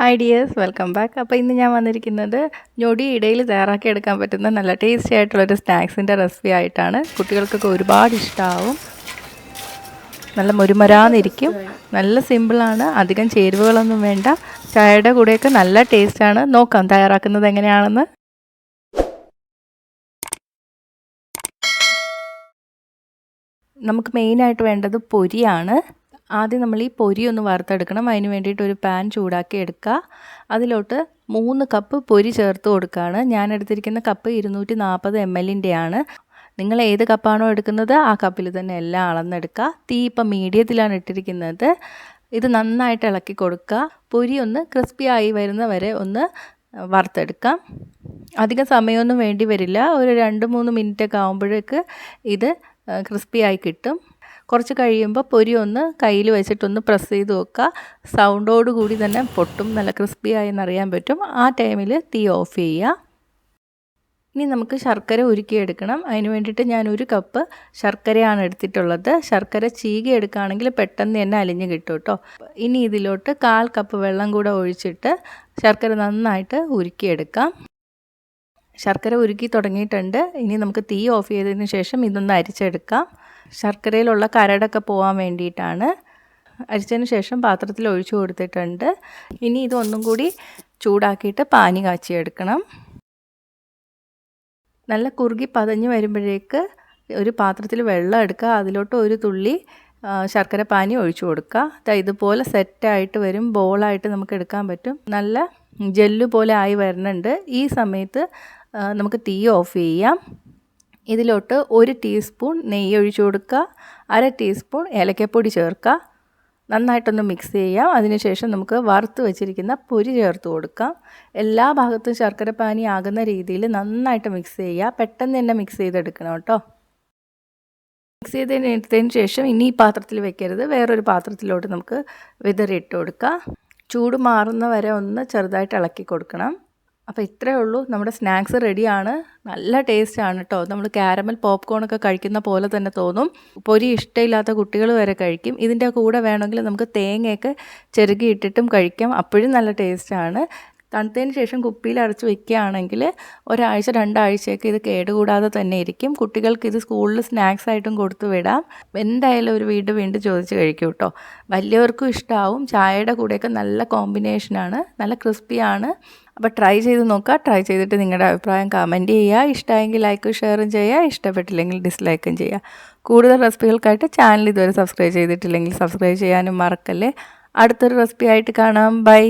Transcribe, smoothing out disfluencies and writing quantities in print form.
Hi dears, welcome back. അപ്പോൾ ഇന്ന് ഞാൻ വന്നിരിക്കുന്നത് ഞൊടിയിടയിൽ തയ്യാറാക്കിയെടുക്കാൻ പറ്റുന്ന നല്ല ടേസ്റ്റി ആയിട്ടുള്ളൊരു സ്നാക്സിൻ്റെ റെസിപ്പി ആയിട്ടാണ്. കുട്ടികൾക്കൊക്കെ ഒരുപാട് ഇഷ്ടമാവും. നല്ല മുരുമരാന്നിരിക്കും. നല്ല സിമ്പിളാണ്, അധികം ചേരുവകളൊന്നും വേണ്ട. ചായയുടെ കൂടെയൊക്കെ നല്ല ടേസ്റ്റാണ്. നോക്കാം തയ്യാറാക്കുന്നത് എങ്ങനെയാണെന്ന്. നമുക്ക് മെയിനായിട്ട് വേണ്ടത് പൊരിയാണ്. ആദ്യം നമ്മൾ ഈ പൊരി ഒന്ന് വറുത്തെടുക്കണം. അതിന് വേണ്ടിയിട്ട് ഒരു പാൻ ചൂടാക്കി എടുക്കുക. അതിലോട്ട് 3 കപ്പ് പൊരി ചേർത്ത് കൊടുക്കുകയാണ്. ഞാൻ എടുത്തിരിക്കുന്ന കപ്പ് 240 ml-ൻ്റെയാണ്. നിങ്ങൾ ഏത് കപ്പാണോ എടുക്കുന്നത് ആ കപ്പിൽ തന്നെ എല്ലാം അളന്നെടുക്കുക. തീ ഇപ്പം മീഡിയത്തിലാണ് ഇട്ടിരിക്കുന്നത്. ഇത് നന്നായിട്ട് ഇളക്കി കൊടുക്കുക. പൊരി ഒന്ന് ക്രിസ്പി ആയി വരുന്ന വരെ ഒന്ന് വറുത്തെടുക്കാം. അധികം സമയമൊന്നും വേണ്ടി വരില്ല. ഒരു 2-3 മിനിറ്റൊക്കെ ആകുമ്പോഴേക്ക് ഇത് ക്രിസ്പി ആയി കിട്ടും. കുറച്ച് കഴിയുമ്പോൾ പൊരി ഒന്ന് കയ്യിൽ വെച്ചിട്ടൊന്ന് പ്രസ് ചെയ്ത് വെക്കുക. സൗണ്ടോട് കൂടി തന്നെ പൊട്ടും, നല്ല ക്രിസ്പി ആയെന്നറിയാൻ പറ്റും. ആ ടൈമിൽ തീ ഓഫ് ചെയ്യുക. ഇനി നമുക്ക് ശർക്കര ഉരുക്കിയെടുക്കണം. അതിന് വേണ്ടിയിട്ട് ഞാൻ 1 കപ്പ് ശർക്കരയാണ് എടുത്തിട്ടുള്ളത്. ശർക്കര ചീകി എടുക്കുകയാണെങ്കിൽ പെട്ടെന്ന് തന്നെ അലിഞ്ഞ് കിട്ടും കേട്ടോ. ഇനി ഇതിലോട്ട് 1/4 കപ്പ് വെള്ളം കൂടെ ഒഴിച്ചിട്ട് ശർക്കര നന്നായിട്ട് ഉരുക്കിയെടുക്കാം. ശർക്കര ഉരുക്കി തുടങ്ങിയിട്ടുണ്ട്. ഇനി നമുക്ക് തീ ഓഫ് ചെയ്തതിന് ശേഷം ഇതൊന്ന് അരിച്ചെടുക്കാം. ശർക്കരയിലുള്ള കരടൊക്കെ പോകാൻ വേണ്ടിയിട്ടാണ്. അരിച്ചതിന് ശേഷം പാത്രത്തിൽ ഒഴിച്ചു കൊടുത്തിട്ടുണ്ട്. ഇനി ഇതൊന്നും കൂടി ചൂടാക്കിയിട്ട് പാനി കാച്ചിയെടുക്കണം. നല്ല കുറുകി പതഞ്ഞ് വരുമ്പോഴേക്ക് ഒരു പാത്രത്തിൽ വെള്ളം എടുക്കുക. അതിലോട്ട് ഒരു തുള്ളി ശർക്കര പാനി ഒഴിച്ചു കൊടുക്കുക. ഇതുപോലെ സെറ്റായിട്ട് വരും, ബോളായിട്ട് നമുക്ക് എടുക്കാൻ പറ്റും. നല്ല ജെല്ല് പോലെ ആയി വരുന്നുണ്ട്. ഈ സമയത്ത് നമുക്ക് തീ ഓഫ് ചെയ്യാം. ഇതിലോട്ട് 1 ടീസ്പൂൺ നെയ്യ് ഒഴിച്ചു കൊടുക്കുക. 1/2 ടീസ്പൂൺ ഏലക്കപ്പൊടി ചേർക്കുക. നന്നായിട്ടൊന്ന് മിക്സ് ചെയ്യാം. അതിനുശേഷം നമുക്ക് വറുത്ത് വെച്ചിരിക്കുന്ന പൊരി ചേർത്ത് കൊടുക്കാം. എല്ലാ ഭാഗത്തും ശർക്കര പാനി ആകുന്ന രീതിയിൽ നന്നായിട്ട് മിക്സ് ചെയ്യുക. പെട്ടെന്ന് തന്നെ മിക്സ് ചെയ്തെടുക്കണം കേട്ടോ. മിക്സ് ചെയ്തതിന് ശേഷം ഇനി ഈ പാത്രത്തിൽ വെക്കരുത്, വേറൊരു പാത്രത്തിലോട്ട് നമുക്ക് വിതറിയിട്ട് കൊടുക്കുക. ചൂട് മാറുന്ന വരെ ഒന്ന് ചെറുതായിട്ട് ഇളക്കി കൊടുക്കണം. അപ്പോൾ ഇത്രയേ ഉള്ളൂ, നമ്മുടെ സ്നാക്സ് റെഡിയാണ്. നല്ല ടേസ്റ്റാണ് കേട്ടോ. നമ്മൾ കാരമൽ പോപ്കോണൊക്കെ കഴിക്കുന്ന പോലെ തന്നെ തോന്നും. പൊരി ഇഷ്ടമില്ലാത്ത കുട്ടികൾ വരെ കഴിക്കും. ഇതിൻ്റെ കൂടെ വേണമെങ്കിൽ നമുക്ക് തേങ്ങയൊക്കെ ചിരകിയിട്ടിട്ടും കഴിക്കാം. അപ്പോഴും നല്ല ടേസ്റ്റാണ്. തണുത്തതിന് ശേഷം കുപ്പിയിൽ അടച്ച് വെക്കുകയാണെങ്കിൽ 1 ആഴ്ച 2 ആഴ്ചയൊക്കെ ഇത് കേടുകൂടാതെ തന്നെ ഇരിക്കും. കുട്ടികൾക്ക് ഇത് സ്കൂളിൽ സ്നാക്സ് ആയിട്ടും കൊടുത്തു വിടാം. എന്തായാലും ഒരു വീണ്ടും ചോദിച്ച് കഴിക്കും കേട്ടോ. വലിയവർക്കും ഇഷ്ടമാവും. ചായയുടെ കൂടെയൊക്കെ നല്ല കോമ്പിനേഷനാണ്, നല്ല ക്രിസ്പിയാണ്. അപ്പോൾ ട്രൈ ചെയ്ത് നോക്കുക. ട്രൈ ചെയ്തിട്ട് നിങ്ങളുടെ അഭിപ്രായം കമൻറ്റ് ചെയ്യുക. ഇഷ്ടമായെങ്കിൽ ലൈക്കും ഷെയറും ചെയ്യുക, ഇഷ്ടപ്പെട്ടില്ലെങ്കിൽ ഡിസ്ലൈക്കും ചെയ്യുക. കൂടുതൽ റെസിപ്പികൾക്കായിട്ട് ചാനൽ ഇതുവരെ സബ്സ്ക്രൈബ് ചെയ്തിട്ടില്ലെങ്കിൽ സബ്സ്ക്രൈബ് ചെയ്യാനും മറക്കല്ലേ. അടുത്തൊരു റെസിപ്പി ആയിട്ട് കാണാം. ബൈ.